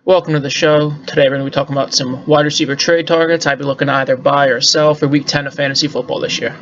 Welcome to the show. Today we're going to be talking about some wide receiver trade targets I'd be looking to either buy or sell for Week 10 of fantasy football this year.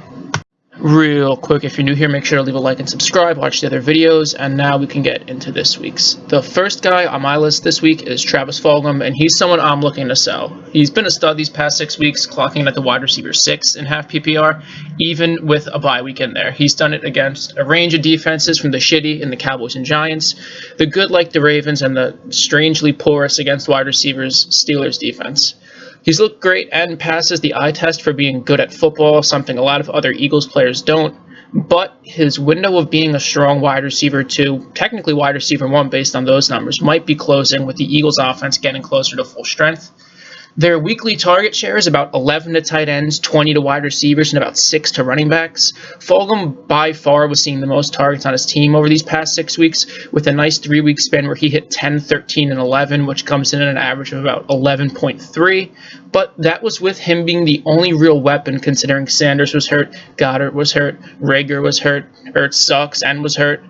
Real quick, if you're new here, make sure to leave a like and subscribe, watch the other videos, and now we can get into this week's. The first guy on my list this week is Travis Fulgham, and he's someone I'm looking to sell. He's been a stud these past 6 weeks, clocking in at the wide receiver 6 in half PPR, even with a bye week in there. He's done it against a range of defenses from the shitty and the Cowboys and Giants, the good like the Ravens, and the strangely porous against wide receivers Steelers defense. He's looked great and passes the eye test for being good at football, something a lot of other Eagles players don't, but his window of being a strong wide receiver 2, technically wide receiver 1 based on those numbers, might be closing with the Eagles offense getting closer to full strength. Their weekly target share is about 11 to tight ends, 20 to wide receivers, and about 6 to running backs. Fulgham by far was seeing the most targets on his team over these past 6 weeks, with a nice 3-week span where he hit 10, 13, and 11, which comes in at an average of about 11.3. But that was with him being the only real weapon, considering Sanders was hurt, Goddard was hurt, Rager was hurt, Ertz sucks and was hurt.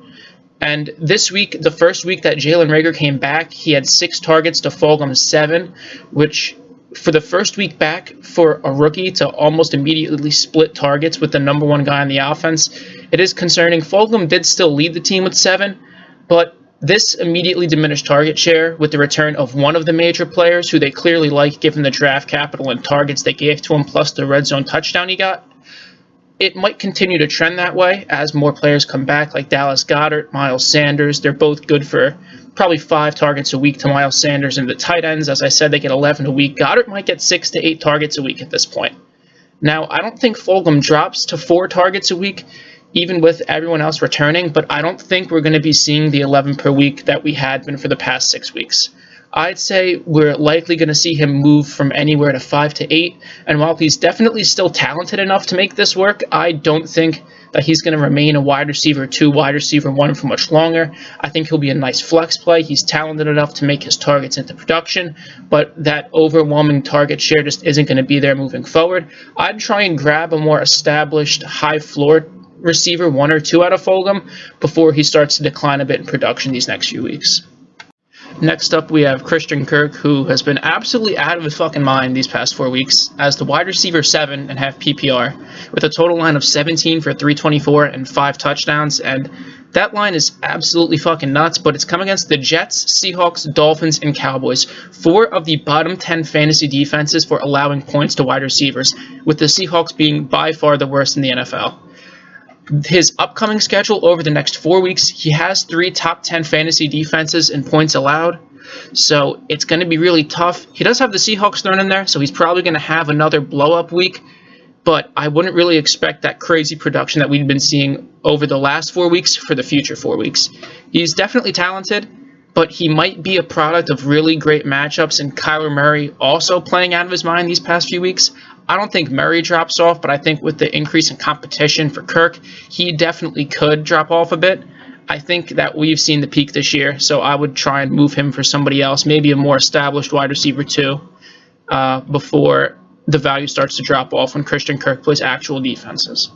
And this week, the first week that Jalen Rager came back, he had 6 targets to Fulgham's 7, which for the first week back for a rookie to almost immediately split targets with the number 1 guy on the offense, it is concerning. Fulgham did still lead the team with 7, but this immediately diminished target share with the return of one of the major players who they clearly like given the draft capital and targets they gave to him plus the red zone touchdown he got. It might continue to trend that way as more players come back, like Dallas Goedert, Miles Sanders. They're both good for probably 5 targets a week to Miles Sanders. And the tight ends, as I said, they get 11 a week. Goddard might get 6 to 8 targets a week at this point. Now, I don't think Fulgham drops to 4 targets a week, even with everyone else returning, but I don't think we're going to be seeing the 11 per week that we had been for the past 6 weeks. I'd say we're likely going to see him move from anywhere to 5 to 8, and while he's definitely still talented enough to make this work, I don't think that he's going to remain a wide receiver 2, wide receiver 1 for much longer. I think he'll be a nice flex play. He's talented enough to make his targets into production, but that overwhelming target share just isn't going to be there moving forward. I'd try and grab a more established, high-floor receiver 1 or 2 out of Fulgham before he starts to decline a bit in production these next few weeks. Next up, we have Christian Kirk, who has been absolutely out of his fucking mind these past 4 weeks as the wide receiver 7 and half PPR, with a total line of 17 for 324 and 5 touchdowns, and that line is absolutely fucking nuts, but it's come against the Jets, Seahawks, Dolphins, and Cowboys, 4 of the bottom 10 fantasy defenses for allowing points to wide receivers, with the Seahawks being by far the worst in the NFL. His upcoming schedule over the next 4 weeks, he has 3 top 10 fantasy defenses in points allowed, so it's going to be really tough. He does have the Seahawks thrown in there, so he's probably going to have another blow-up week, but I wouldn't really expect that crazy production that we've been seeing over the last 4 weeks for the future 4 weeks. He's definitely talented, but he might be a product of really great matchups, and Kyler Murray also playing out of his mind these past few weeks. I don't think Murray drops off, but I think with the increase in competition for Kirk, he definitely could drop off a bit. I think that we've seen the peak this year, so I would try and move him for somebody else, maybe a more established wide receiver 2, before the value starts to drop off when Christian Kirk plays actual defenses.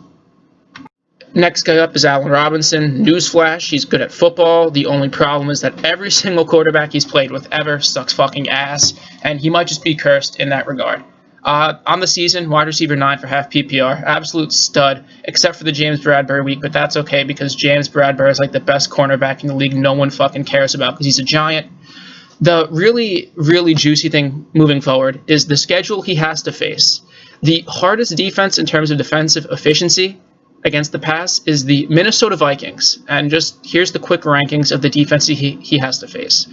Next guy up is Allen Robinson. Newsflash, he's good at football. The only problem is that every single quarterback he's played with ever sucks fucking ass, and he might just be cursed in that regard. On the season, wide receiver 9 for half PPR, absolute stud, except for the James Bradbury week, but that's okay because James Bradbury is like the best cornerback in the league no one fucking cares about because he's a giant. The really, really juicy thing moving forward is the schedule he has to face. The hardest defense in terms of defensive efficiency against the pass is the Minnesota Vikings, and just here's the quick rankings of the defense he has to face.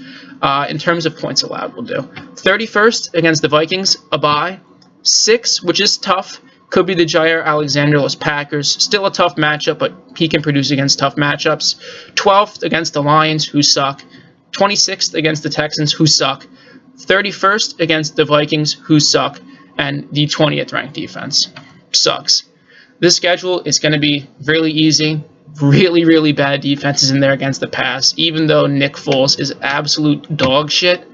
In terms of points allowed, we'll do 31st against the Vikings, a bye. 6, which is tough, could be the Jair Alexander-less Packers. Still a tough matchup, but he can produce against tough matchups. 12th against the Lions, who suck. 26th against the Texans, who suck. 31st against the Vikings, who suck. And the 20th ranked defense sucks. This schedule is going to be really easy. Really, really bad defenses in there against the pass, even though Nick Foles is absolute dog shit.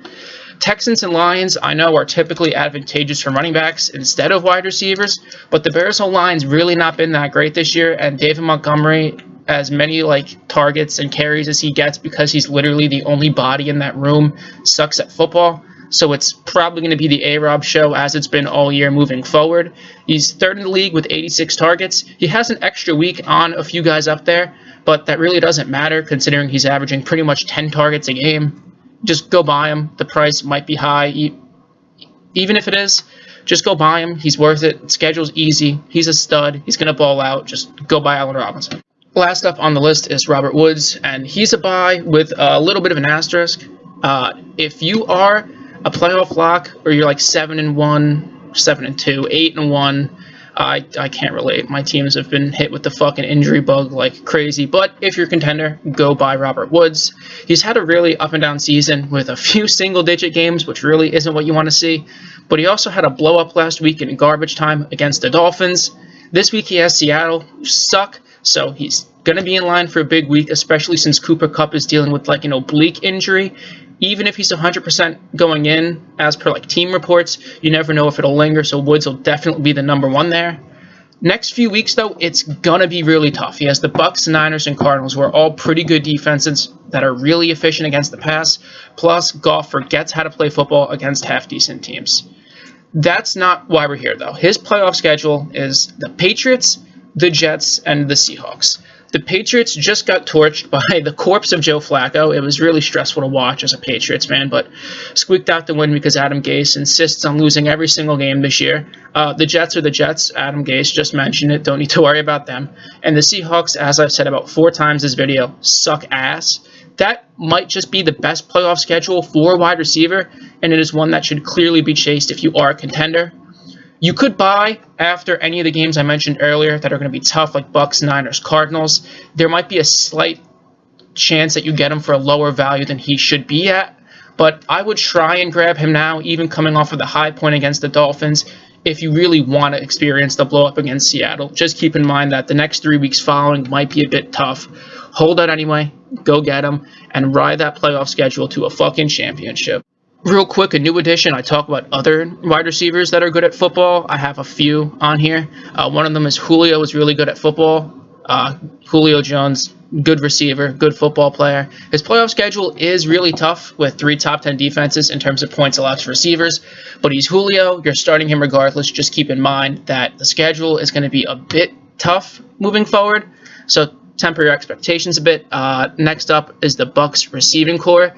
Texans and Lions, I know, are typically advantageous for running backs instead of wide receivers, but the Bears' whole line's really not been that great this year, and David Montgomery as many like targets and carries as he gets because he's literally the only body in that room, sucks at football. So it's probably going to be the A-Rob show as it's been all year moving forward. He's third in the league with 86 targets. He has an extra week on a few guys up there, but that really doesn't matter considering he's averaging pretty much 10 targets a game. Just go buy him. The price might be high. Even if it is, just go buy him. He's worth it. Schedule's easy. He's a stud. He's going to ball out. Just go buy Allen Robinson. Last up on the list is Robert Woods, and he's a buy with a little bit of an asterisk. If you are a playoff lock or you're like 7-1, 7-2, 8-1, I can't relate. My teams have been hit with the fucking injury bug like crazy. But if you're a contender, go buy Robert Woods. He's had a really up and down season with a few single-digit games, which really isn't what you want to see. But he also had a blow-up last week in garbage time against the Dolphins. This week he has Seattle, who suck, so he's going to be in line for a big week, especially since Cooper Kupp is dealing with like an oblique injury. Even if he's 100% going in, as per like team reports, you never know if it'll linger, so Woods will definitely be the number one there. Next few weeks, though, it's going to be really tough. He has the Bucs, Niners, and Cardinals, who are all pretty good defenses that are really efficient against the pass, plus Goff forgets how to play football against half-decent teams. That's not why we're here, though. His playoff schedule is the Patriots, the Jets, and the Seahawks. The Patriots just got torched by the corpse of Joe Flacco. It was really stressful to watch as a Patriots fan, but squeaked out the win because Adam Gase insists on losing every single game this year. The Jets are the Jets. Adam Gase just mentioned it. Don't need to worry about them. And the Seahawks, as I've said about 4 times this video, suck ass. That might just be the best playoff schedule for a wide receiver, and it is one that should clearly be chased if you are a contender. You could buy after any of the games I mentioned earlier that are going to be tough, like Bucs, Niners, Cardinals. There might be a slight chance that you get him for a lower value than he should be at, but I would try and grab him now, even coming off of the high point against the Dolphins, if you really want to experience the blow-up against Seattle. Just keep in mind that the next 3 weeks following might be a bit tough. Hold out anyway, go get him, and ride that playoff schedule to a fucking championship. Real quick, a new addition. I talk about other wide receivers that are good at football. I have a few on here. One of them is Julio is really good at football. Julio Jones, good receiver, good football player. His playoff schedule is really tough with 3 top 10 defenses in terms of points allowed to receivers. But he's Julio. You're starting him regardless. Just keep in mind that the schedule is going to be a bit tough moving forward. So temper your expectations a bit. Next up is the Bucs receiving core.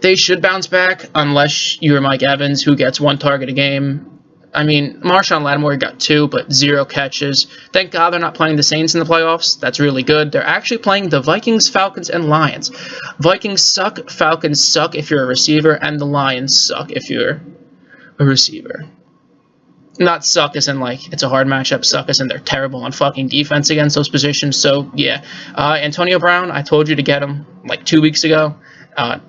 They should bounce back unless you're Mike Evans, who gets 1 target a game. I mean, Marshawn Lattimore got 2, but 0 catches. Thank God they're not playing the Saints in the playoffs. That's really good. They're actually playing the Vikings, Falcons, and Lions. Vikings suck, Falcons suck if you're a receiver, and the Lions suck if you're a receiver. Not suck as in, like, it's a hard matchup. Suck as in they're terrible on fucking defense against those positions. So, yeah. Antonio Brown, I told you to get him, like, 2 weeks ago.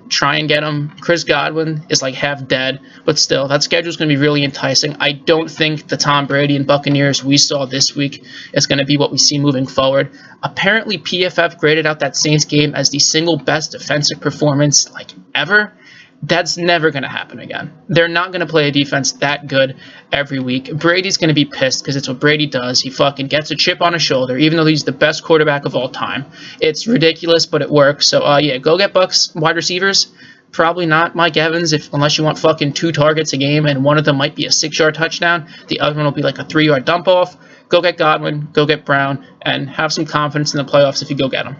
Try and get him. Chris Godwin is like half dead, but still, that schedule is going to be really enticing. I don't think the Tom Brady and Buccaneers we saw this week is going to be what we see moving forward. Apparently, PFF graded out that Saints game as the single best defensive performance like ever. That's never going to happen again. They're not going to play a defense that good every week. Brady's going to be pissed because it's what Brady does. He fucking gets a chip on his shoulder, even though he's the best quarterback of all time. It's ridiculous, but it works. So, yeah, go get Bucs wide receivers. Probably not Mike Evans, unless you want fucking 2 targets a game, and one of them might be a 6-yard touchdown. The other one will be like a 3-yard dump-off. Go get Godwin, go get Brown, and have some confidence in the playoffs if you go get them.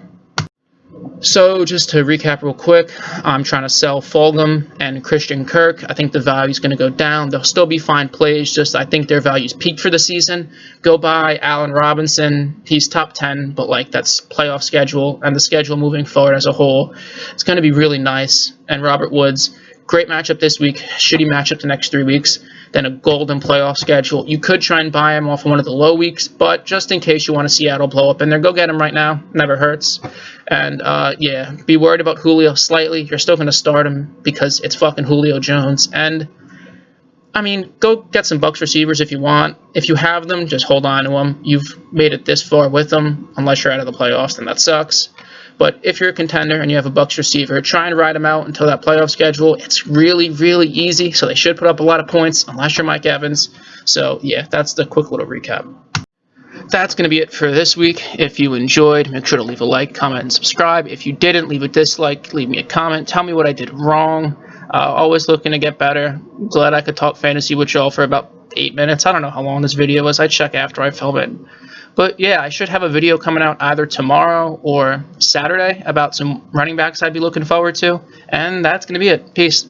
So, just to recap real quick, I'm trying to sell Fulgham and Christian Kirk. I think the value is going to go down. They'll still be fine plays, just I think their value's peaked for the season. Go buy Allen Robinson. He's top 10, but like that's playoff schedule, and the schedule moving forward as a whole, it's going to be really nice. And Robert Woods, great matchup this week, shitty matchup the next 3 weeks, then a golden playoff schedule. You could try and buy him off of one of the low weeks, but just in case you want to see Seattle blow up in there, go get him right now. Never hurts. And, yeah, be worried about Julio slightly. You're still going to start him because it's fucking Julio Jones. And, I mean, go get some Bucs receivers if you want. If you have them, just hold on to them. You've made it this far with them, unless you're out of the playoffs, then that sucks. But if you're a contender and you have a Bucs receiver, try and ride him out until that playoff schedule. It's really, really easy, so they should put up a lot of points, unless you're Mike Evans. So, yeah, that's the quick little recap. that's going to be it for this week. If you enjoyed, make sure to leave a like, comment, and subscribe. If you didn't, leave a dislike, leave me a comment. Tell me what I did wrong. Always looking to get better. Glad I could talk fantasy with y'all for about 8 minutes. I don't know how long this video is. I check after I film it. But yeah, I should have a video coming out either tomorrow or Saturday about some running backs I'd be looking forward to. And that's going to be it. Peace.